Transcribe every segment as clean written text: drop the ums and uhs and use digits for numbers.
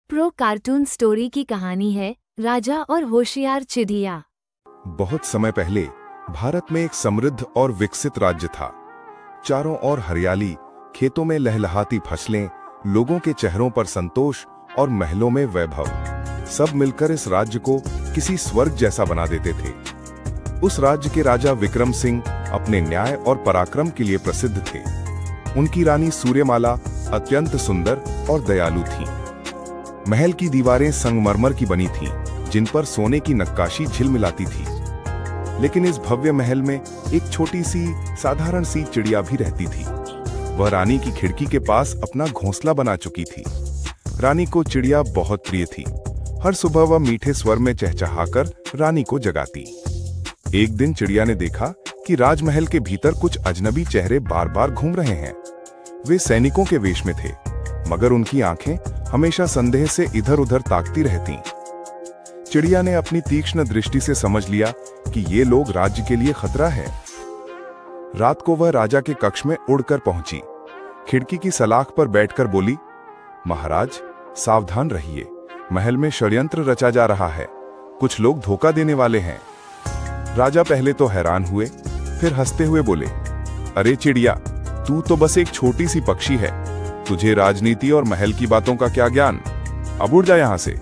Pro cartoon story की कहानी है राजा और होशियार चिड़िया। बहुत समय पहले भारत में एक समृद्ध और विकसित राज्य था। चारों ओर हरियाली, खेतों में लहलहाती फसलें, लोगों के चेहरों पर संतोष और महलों में वैभव। सब मिलकर इस राज्य को किसी स्वर्ग जैसा बना देते थे। उस राज्य के राजा विक्रम सिंह अपने न्याय और पराक्रम के लिए प्रसिद्ध थे। उनकी रानी सूर्यमाला अत्यंत सुंदर और दयालु थीं। महल की दीवारें संगमरमर की बनी थीं, जिन पर सोने की नक्काशी झिलमिलाती थी। लेकिन इस भव्य महल में एक छोटी सी साधारण सी चिड़िया भी रहती थी। वह रानी की खिड़की के पास अपना घोंसला बना चुकी थी। रानी को चिड़िया बहुत प्रिय थी। हर सुबह वह मीठे स्वर में चहचहाकर रानी को जगाती। एक दिन चिड़िया ने देखा कि राजमहल के भीतर कुछ अजनबी चेहरे बार बार घूम रहे हैं। वे सैनिकों के वेश में थे, मगर उनकी आंखें हमेशा संदेह से इधर उधर ताकती रहतीं। चिड़िया ने अपनी तीक्ष्ण दृष्टि से समझ लिया कि ये लोग राज्य के लिए खतरा है। रात को वह राजा के कक्ष में उड़कर पहुंची। खिड़की की सलाख पर बैठकर बोली, महाराज सावधान रहिए, महल में षड्यंत्र रचा जा रहा है। कुछ लोग धोखा देने वाले हैं। राजा पहले तो हैरान हुए, फिर हंसते हुए बोले, अरे चिड़िया, तू तो बस एक छोटी सी पक्षी है। तुझे राजनीति और महल की बातों का क्या ज्ञान। अब उड़ जा यहां से,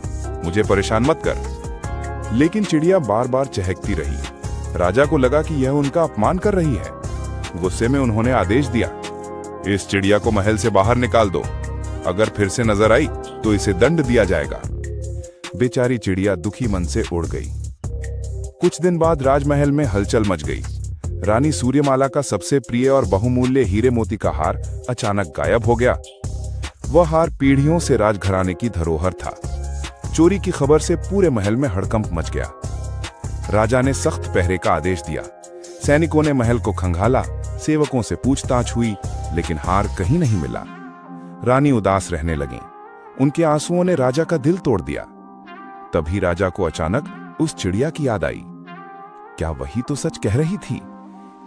मुझे परेशान मत कर। लेकिन चिड़िया बार बार चहकती रही। राजा को लगा कि यह उनका अपमान कर रही है। गुस्से में उन्होंने आदेश दिया, इस चिड़िया को महल से बाहर निकाल दो। अगर फिर से नजर आई तो इसे दंड दिया जाएगा। बेचारी चिड़िया दुखी मन से उड़ गई। कुछ दिन बाद राजमहल में हलचल मच गई। रानी सूर्यमाला का सबसे प्रिय और बहुमूल्य हीरे मोती का हार अचानक गायब हो गया। वह हार पीढ़ियों से राजघराने की धरोहर था। चोरी की खबर से पूरे महल में हड़कंप मच गया। राजा ने सख्त पहरे का आदेश दिया। सैनिकों ने महल को खंगाला, सेवकों से पूछताछ हुई, लेकिन हार कहीं नहीं मिला। रानी उदास रहने लगी। उनके आंसुओं ने राजा का दिल तोड़ दिया। तभी राजा को अचानक उस चिड़िया की याद आई। क्या वही तो सच कह रही थी?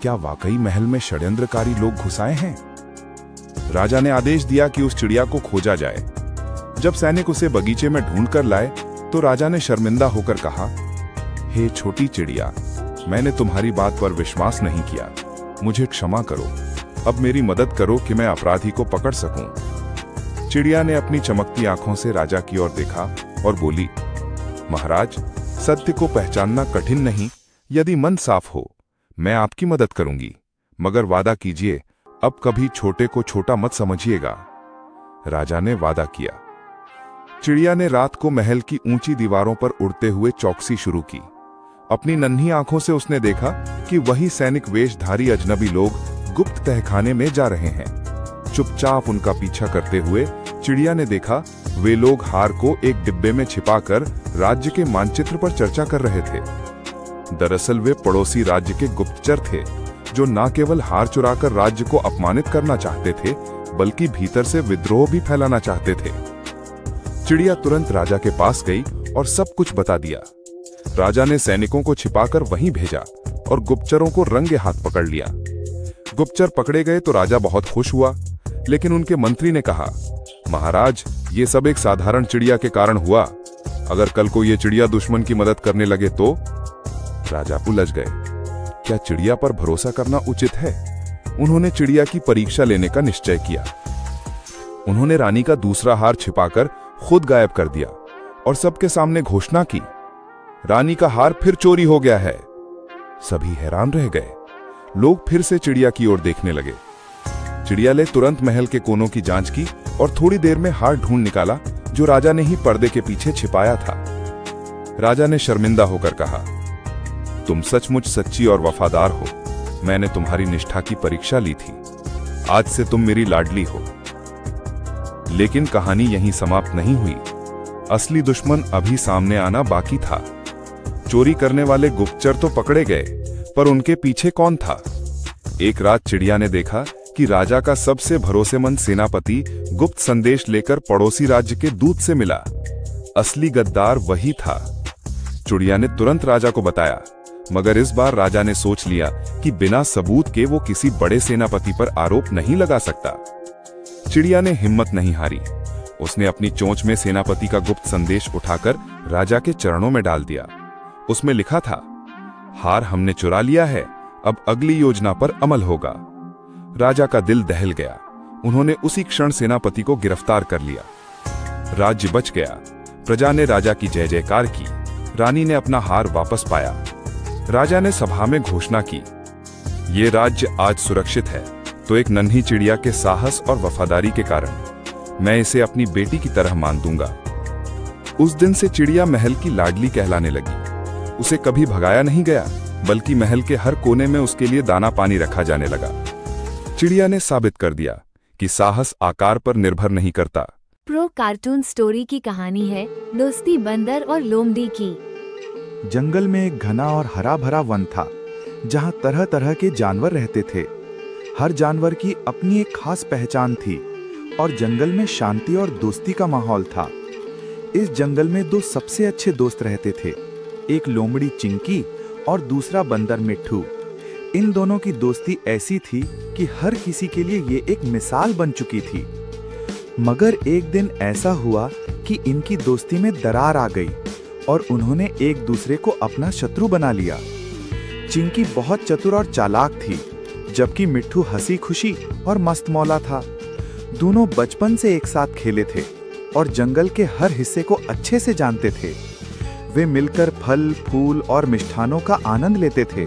क्या वाकई महल में षड्यंत्रकारी लोग घुस आए हैं? राजा ने आदेश दिया कि उस चिड़िया को खोजा जाए। जब सैनिक उसे बगीचे में ढूंढकर लाए तो राजा ने शर्मिंदा होकर कहा, हे छोटी चिड़िया, मैंने तुम्हारी बात पर विश्वास नहीं किया। मुझे क्षमा करो। अब मेरी मदद करो कि मैं अपराधी को पकड़ सकूं। चिड़िया ने अपनी चमकती आंखों से राजा की ओर देखा और बोली, महाराज, सत्य को पहचानना कठिन नहीं। यदि मन साफ हो, मैं आपकी मदद करूंगी, मगर वादा कीजिए, अब कभी छोटे को छोटा मत समझिएगा। राजा ने वादा किया। चिड़िया ने रात को महल की ऊंची दीवारों पर उड़ते हुए चौकसी शुरू की। अपनी नन्ही आंखों से उसने देखा कि वही सैनिक वेशधारी अजनबी लोग गुप्त तहखाने में जा रहे हैं। चुपचाप उनका पीछा करते हुए चिड़िया ने देखा वे लोग हार को एक डिब्बे में छिपाकर राज्य के मानचित्र पर चर्चा कर रहे थे। दरअसल वे पड़ोसी राज्य के गुप्तचर थे, जो न केवल हार चुराकर राज्य को अपमानित करना चाहते थे, बल्कि भीतर से विद्रोह भी फैलाना चाहते थे। चिड़िया तुरंत राजा के पास गई और सब कुछ बता दिया। राजा ने सैनिकों को छिपाकर वहीं भेजा और गुप्तचरों को रंगे हाथ पकड़ लिया। गुप्तचर पकड़े गए तो राजा बहुत खुश हुआ, लेकिन उनके मंत्री ने कहा, महाराज, ये सब एक साधारण चिड़िया के कारण हुआ। अगर कल को ये चिड़िया दुश्मन की मदद करने लगे तो? राजा उलझ गए। क्या चिड़िया पर भरोसा करना उचित है? उन्होंने चिड़िया की परीक्षा लेने का निश्चय किया। उन्होंने रानी का दूसरा हार छिपाकर खुद गायब कर दिया और सबके सामने घोषणा की, रानी का हार फिर चोरी हो गया है। सभी हैरान रह गए। लोग फिर से चिड़िया की ओर देखने लगे। चिड़िया ने तुरंत महल के कोनों की जांच की और थोड़ी देर में हार ढूंढ निकाला, जो राजा ने ही पर्दे के पीछे छिपाया था। राजा ने शर्मिंदा होकर कहा, तुम सचमुच सच्ची और वफादार हो। मैंने तुम्हारी निष्ठा की परीक्षा ली थी। आज से तुम मेरी लाडली हो। लेकिन कहानी यहीं समाप्त नहीं हुई। असली दुश्मन अभी सामने आना बाकी था। चोरी करने वाले गुप्तचर तो पकड़े गए, पर उनके पीछे कौन था? एक रात चिड़िया ने देखा कि राजा का सबसे भरोसेमंद सेनापति गुप्त संदेश लेकर पड़ोसी राज्य के दूत से मिला। असली गद्दार वही था। चिड़िया ने तुरंत राजा को बताया, मगर इस बार राजा ने सोच लिया कि बिना सबूत के वो किसी बड़े सेनापति पर आरोप नहीं लगा सकता। चिड़िया ने हिम्मत नहीं हारी। उसने अपनी चोंच में सेनापति का गुप्त संदेश उठाकर राजा के चरणों में डाल दिया। उसमें लिखा था, हार हमने चुरा लिया है, अब अगली योजना पर अमल होगा। राजा का दिल दहल गया। उन्होंने उसी क्षण सेनापति को गिरफ्तार कर लिया। राज्य बच गया। प्रजा ने राजा की जय जयकार की। रानी ने अपना हार वापस पाया। राजा ने सभा में घोषणा की, ये राज्य आज सुरक्षित है तो एक नन्ही चिड़िया के साहस और वफादारी के कारण मैं इसे अपनी बेटी की तरह मान दूंगा। उस दिन से चिड़िया महल की लाडली कहलाने लगी। उसे कभी भगाया नहीं गया, बल्कि महल के हर कोने में उसके लिए दाना पानी रखा जाने लगा। चिड़िया ने साबित कर दिया कि साहस आकार पर निर्भर नहीं करता। प्रो कार्टून स्टोरी की कहानी है दोस्ती बंदर और लोमड़ी की। जंगल में एक घना और हरा भरा वन था, जहां तरह तरह के जानवर रहते थे। हर जानवर की अपनी एक खास पहचान थी और जंगल में शांति और दोस्ती का माहौल था। इस जंगल में दो सबसे अच्छे दोस्त रहते थे, एक लोमड़ी चिंकी और दूसरा बंदर मिट्ठू। इन दोनों की दोस्ती ऐसी थी कि हर किसी के लिए ये एक मिसाल बन चुकी थी। मगर एक दिन ऐसा हुआ कि इनकी दोस्ती में दरार आ गई और उन्होंने एक दूसरे को अपना शत्रु बना लिया। चिंकी बहुत चतुर और चालाक थी, जबकि मिट्ठू हंसी खुशी और मस्त मौला था। दोनों बचपन से एक साथ खेले थे और जंगल के हर हिस्से को अच्छे से जानते थे। वे मिलकर फल, फूल और मिष्ठानों का आनंद लेते थे।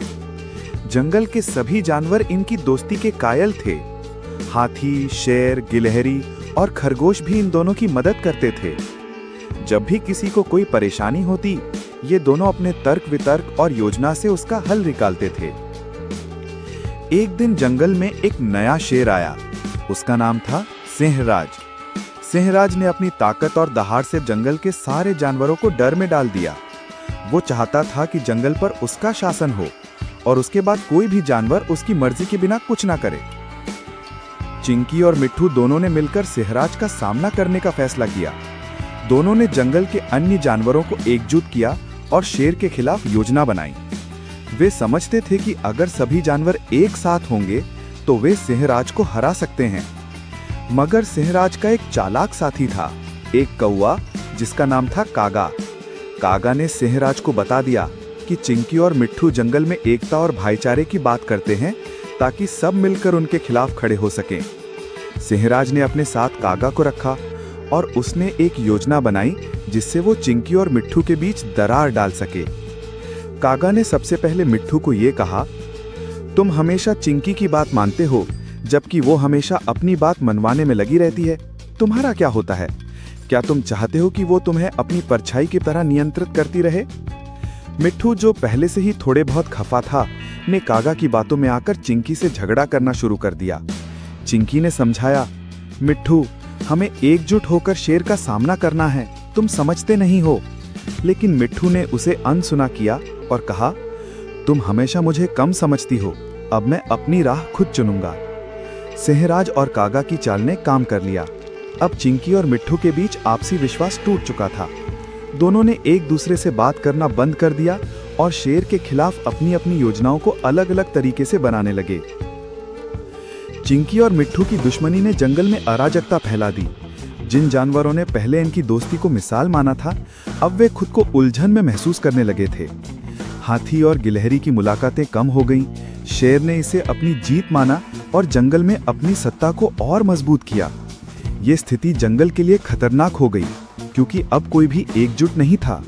जंगल के सभी जानवर इनकी दोस्ती के कायल थे। हाथी, शेर, गिलहरी और खरगोश भी इन दोनों की मदद करते थे। जब भी किसी को कोई परेशानी होती, ये दोनों अपने तर्क वितर्क और योजना से उसका हल निकालते थे। एक दिन जंगल में एक नया शेर आया। उसका नाम था सिंहराज। सिंहराज ने अपनी ताकत और दहाड़ से जंगल के सारे जानवरों को डर में डाल दिया। वो चाहता था कि जंगल पर उसका शासन हो और उसके बाद कोई भी जानवर उसकी मर्जी के बिना कुछ ना करे। चिंकी और मिट्ठू दोनों ने मिलकर सिंहराज का सामना करने का फैसला किया। दोनों ने जंगल के अन्य जानवरों को एकजुट किया और शेर के खिलाफ योजना बनाई। वे समझते थे कि अगर सभी जानवर एक साथ होंगे तो वे सिंहराज को हरा सकते हैं। मगर सिंहराज का एक चालाक साथी था, एक कौवा जिसका नाम था कागा। कागा ने सिंहराज को बता दिया कि चिंकी और मिट्ठू जंगल में एकता और भाईचारे की बात करते हैं ताकि सब मिलकर उनके खिलाफ खड़े हो सकें। सिंहराज ने अपने साथ कागा को रखा और उसने एक योजना बनाई जिससे वो चिंकी और मिट्ठू के बीच दरार डाल सके। कागा ने सबसे पहले मिट्ठू को ये कहा, तुम हमेशा चिंकी की बात मानते हो, जबकि वो हमेशा अपनी बात मनवाने में लगी रहती है। तुम्हारा क्या होता है? क्या तुम चाहते हो कि वो तुम्हें अपनी परछाई की तरह नियंत्रित करती रहे? मिट्ठू, जो पहले से ही थोड़े बहुत खफा था, ने कागा की बातों में आकर चिंकी से झगड़ा करना शुरू कर दिया। चिंकी ने समझाया, मिट्ठू, हमें एकजुट होकर शेर का सामना करना है, तुम समझते नहीं हो। लेकिन मिट्ठू ने उसे अनसुना किया और कहा, तुम हमेशा मुझे कम समझती हो, अब मैं अपनी राह खुद चुनूंगा। सिंहराज और कागा की चाल ने काम कर लिया। अब चिंकी और मिट्ठू के बीच आपसी विश्वास टूट चुका था। दोनों ने एक दूसरे से बात करना बंद कर दिया और शेर के खिलाफ अपनी अपनी योजनाओं को अलग अलग तरीके से बनाने लगे। चिंकी और मिट्ठू की दुश्मनी ने जंगल में अराजकता फैला दी। जिन जानवरों ने पहले इनकी दोस्ती को मिसाल माना था, अब वे खुद को उलझन में महसूस करने लगे थे। हाथी और गिलहरी की मुलाकातें कम हो गईं। शेर ने इसे अपनी जीत माना और जंगल में अपनी सत्ता को और मजबूत किया। ये स्थिति जंगल के लिए खतरनाक हो गई, क्योंकि अब कोई भी एकजुट नहीं था।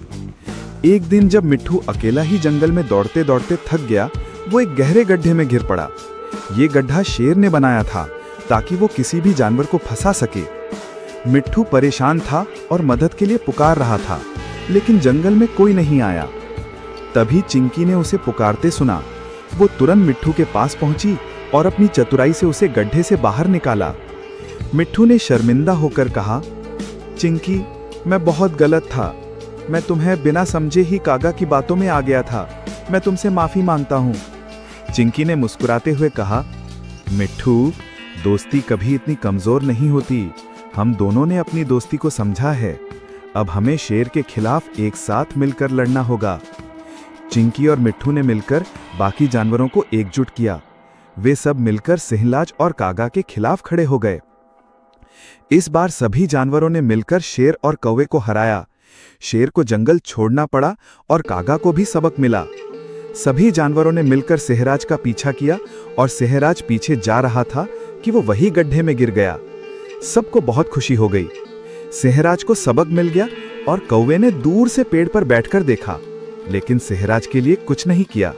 एक दिन जब मिट्ठू अकेला ही जंगल में दौड़ते दौड़ते थक गया, वो एक गहरे गड्ढे में गिर पड़ा। ये गड्ढा शेर ने बनाया था ताकि वो किसी भी जानवर को फंसा सके। मिट्ठू परेशान था और मदद के लिए पुकार रहा था, लेकिन जंगल में कोई नहीं आया। तभी चिंकी ने उसे पुकारते सुना। वो तुरंत मिट्ठू के पास पहुंची और अपनी चतुराई से उसे गड्ढे से बाहर निकाला। मिट्ठू ने शर्मिंदा होकर कहा, चिंकी, मैं बहुत गलत था। मैं तुम्हें बिना समझे ही कागा की बातों में आ गया था। मैं तुमसे माफी मांगता हूँ। चिंकी ने मुस्कुराते हुए कहा, मिट्ठू, दोस्ती कभी इतनी कमजोर नहीं होती। हम दोनों ने अपनी दोस्ती को समझा है। अब हमें शेर के खिलाफ एक साथ मिलकर लड़ना होगा। चिंकी और मिट्ठू ने मिलकर बाकी जानवरों को एकजुट किया। वे सब मिलकर सिंहराज और कागा के खिलाफ खड़े हो गए। इस बार सभी जानवरों ने मिलकर शेर और कौवे को हराया। शेर को जंगल छोड़ना पड़ा और कागा को भी सबक मिला। सभी जानवरों ने मिलकर सेहराज का पीछा किया और सेहराज पीछे जा रहा था कि वो वही गड्ढे में गिर गया। सबको बहुत खुशी हो गई। सेहराज को सबक मिल गया और कौवे ने दूर से पेड़ पर बैठकर देखा, लेकिन सेहराज के लिए कुछ नहीं किया।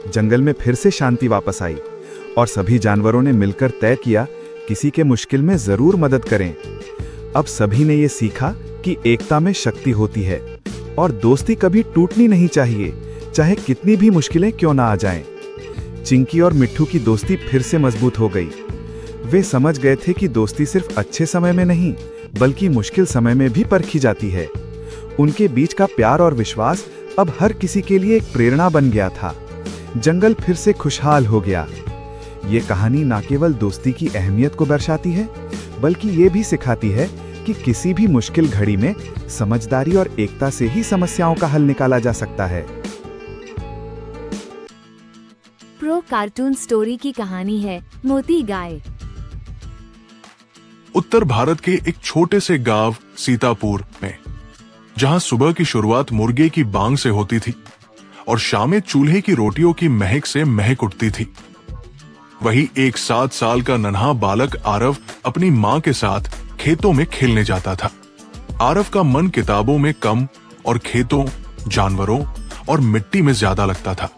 जंगल में फिर से शांति वापस आई और सभी जानवरों ने मिलकर तय किया किसी के मुश्किल में जरूर मदद करें। अब सभी ने यह सीखा कि एकता में शक्ति होती है और दोस्ती कभी टूटनी नहीं चाहिए, चाहे कितनी भी मुश्किलें क्यों ना आ जाएं। चिंकी और मिट्ठू की दोस्ती फिर से मजबूत हो गई। वे समझ गए थे कि दोस्ती सिर्फ अच्छे समय में नहीं, बल्कि मुश्किल समय में भी परखी जाती है। उनके बीच का प्यार और विश्वास अब हर किसी के लिए एक प्रेरणा बन गया था। जंगल फिर से खुशहाल हो गया। ये कहानी न केवल दोस्ती की अहमियत को दर्शाती है, बल्कि ये भी सिखाती है कि किसी भी मुश्किल घड़ी में समझदारी और एकता से ही समस्याओं का हल निकाला जा सकता है। प्रो कार्टून स्टोरी की कहानी है मोती गाय। उत्तर भारत के एक छोटे से गांव सीतापुर में, जहां सुबह की शुरुआत मुर्गे की बांग से होती थी और शामें चूल्हे की रोटियों की महक से महक उठती थी, वही एक 7 साल का नन्हा बालक आरव अपनी मां के साथ खेतों में खेलने जाता था। आरव का मन किताबों में कम और खेतों, जानवरों और मिट्टी में ज्यादा लगता था।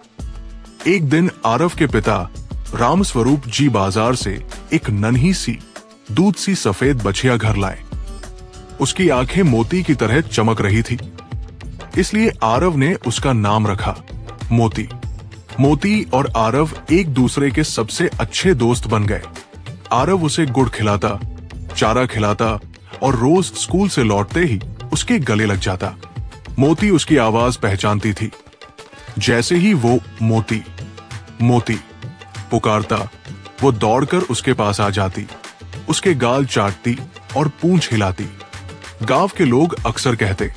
एक दिन आरव के पिता रामस्वरूप जी बाजार से एक नन्ही सी दूध सी सफेद बछिया घर लाए। उसकी आंखें मोती की तरह चमक रही थी, इसलिए आरव ने उसका नाम रखा मोती। मोती और आरव एक दूसरे के सबसे अच्छे दोस्त बन गए। आरव उसे गुड़ खिलाता, चारा खिलाता और रोज स्कूल से लौटते ही उसके गले लग जाता। मोती उसकी आवाज पहचानती थी। जैसे ही वो मोती मोती पुकारता, वो दौड़कर उसके पास आ जाती, उसके गाल चाटती और पूंछ हिलाती। गांव के लोग अक्सर कहते,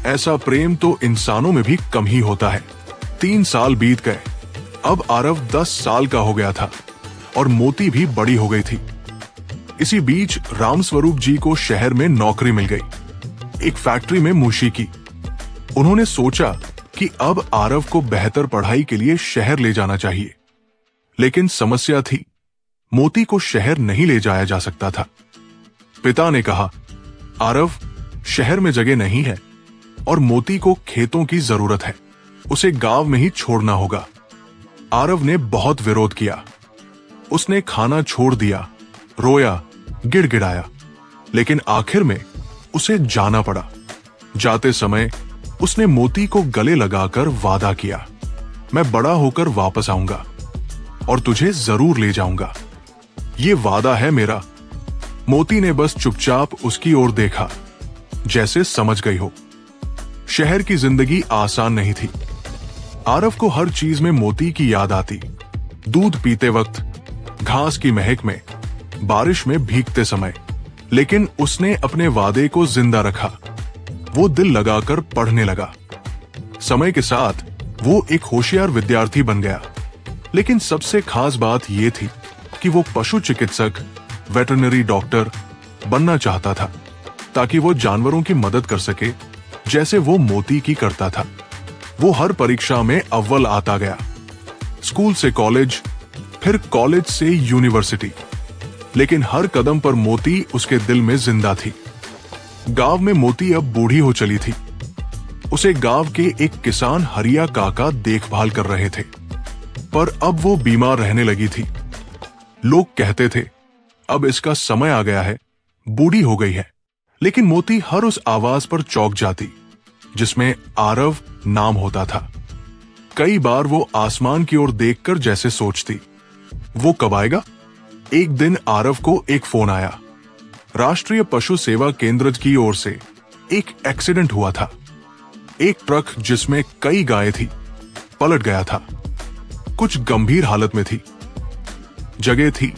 ऐसा प्रेम तो इंसानों में भी कम ही होता है। 3 साल बीत गए। अब आरव 10 साल का हो गया था और मोती भी बड़ी हो गई थी। इसी बीच रामस्वरूप जी को शहर में नौकरी मिल गई, एक फैक्ट्री में मूशी की। उन्होंने सोचा कि अब आरव को बेहतर पढ़ाई के लिए शहर ले जाना चाहिए, लेकिन समस्या थी, मोती को शहर नहीं ले जाया जा सकता था। पिता ने कहा, आरव, शहर में जगह नहीं है और मोती को खेतों की जरूरत है, उसे गांव में ही छोड़ना होगा। आरव ने बहुत विरोध किया। उसने खाना छोड़ दिया, रोया, गिड़गिड़ाया, लेकिन आखिर में उसे जाना पड़ा। जाते समय उसने मोती को गले लगाकर वादा किया, मैं बड़ा होकर वापस आऊंगा और तुझे जरूर ले जाऊंगा, ये वादा है मेरा। मोती ने बस चुपचाप उसकी ओर देखा, जैसे समझ गई हो। शहर की जिंदगी आसान नहीं थी। आरव को हर चीज में मोती की याद आती, दूध पीते वक्त, घास की महक में, बारिश में भीगते समय। लेकिन उसने अपने वादे को जिंदा रखा। वो दिल लगाकर पढ़ने लगा। समय के साथ वो एक होशियार विद्यार्थी बन गया, लेकिन सबसे खास बात यह थी कि वो पशु चिकित्सक, वेटरनरी डॉक्टर बनना चाहता था, ताकि वो जानवरों की मदद कर सके, जैसे वो मोती की करता था। वो हर परीक्षा में अव्वल आता गया, स्कूल से कॉलेज, फिर कॉलेज से यूनिवर्सिटी, लेकिन हर कदम पर मोती उसके दिल में जिंदा थी। गांव में मोती अब बूढ़ी हो चली थी। उसे गांव के एक किसान हरिया काका देखभाल कर रहे थे, पर अब वो बीमार रहने लगी थी। लोग कहते थे, अब इसका समय आ गया है, बूढ़ी हो गई है। लेकिन मोती हर उस आवाज पर चौंक जाती जिसमें आरव नाम होता था। कई बार वो आसमान की ओर देखकर जैसे सोचती, वो कब आएगा। एक दिन आरव को एक फोन आया। राष्ट्रीय पशु सेवा केंद्र की ओर से एक एक्सीडेंट हुआ था। एक ट्रक जिसमें कई गायें थी पलट गया था, कुछ गंभीर हालत में थी। जगह थी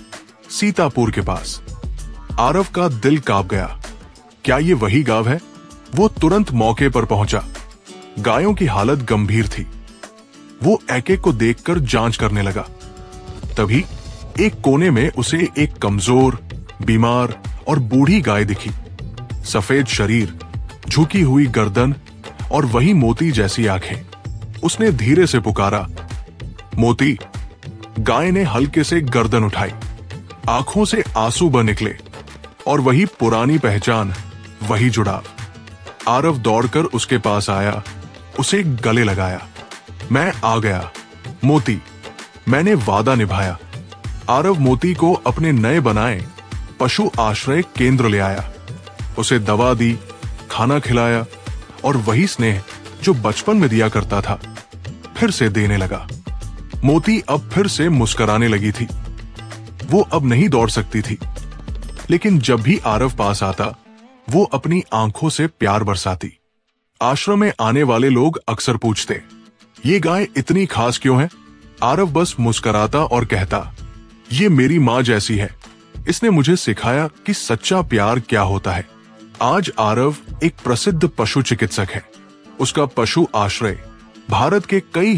सीतापुर के पास। आरव का दिल कांप गया। क्या ये वही गांव है? वो तुरंत मौके पर पहुंचा। गायों की हालत गंभीर थी। वो एक एक को देखकर जांच करने लगा। तभी एक कोने में उसे एक कमजोर, बीमार और बूढ़ी गाय दिखी। सफेद शरीर, झुकी हुई गर्दन और वही मोती जैसी आंखें। उसने धीरे से पुकारा, मोती। गाय ने हल्के से गर्दन उठाई, आंखों से आंसू बह निकले और वही पुरानी पहचान, वही जुड़ाव। आरव दौड़कर उसके पास आया, उसे गले लगाया। मैं आ गया मोती, मैंने वादा निभाया। आरव मोती को अपने नए बनाए पशु आश्रय केंद्र ले आया। उसे दवा दी, खाना खिलाया और वही स्नेह जो बचपन में दिया करता था फिर से देने लगा। मोती अब फिर से मुस्कुराने लगी थी। वो अब नहीं दौड़ सकती थी, लेकिन जब भी आरव पास आता वो अपनी आंखों से प्यार बरसाती। आश्रम में आने वाले लोग अक्सर पूछते, ये गाय इतनी खास क्यों है? आरव बस मुस्कुराता और कहता, ये मेरी मां जैसी है। इसने मुझे सिखाया कि सच्चा प्यार क्या होता है। आज आरव एक प्रसिद्ध पशु चिकित्सक है। उसका पशु आश्रय भारत के कई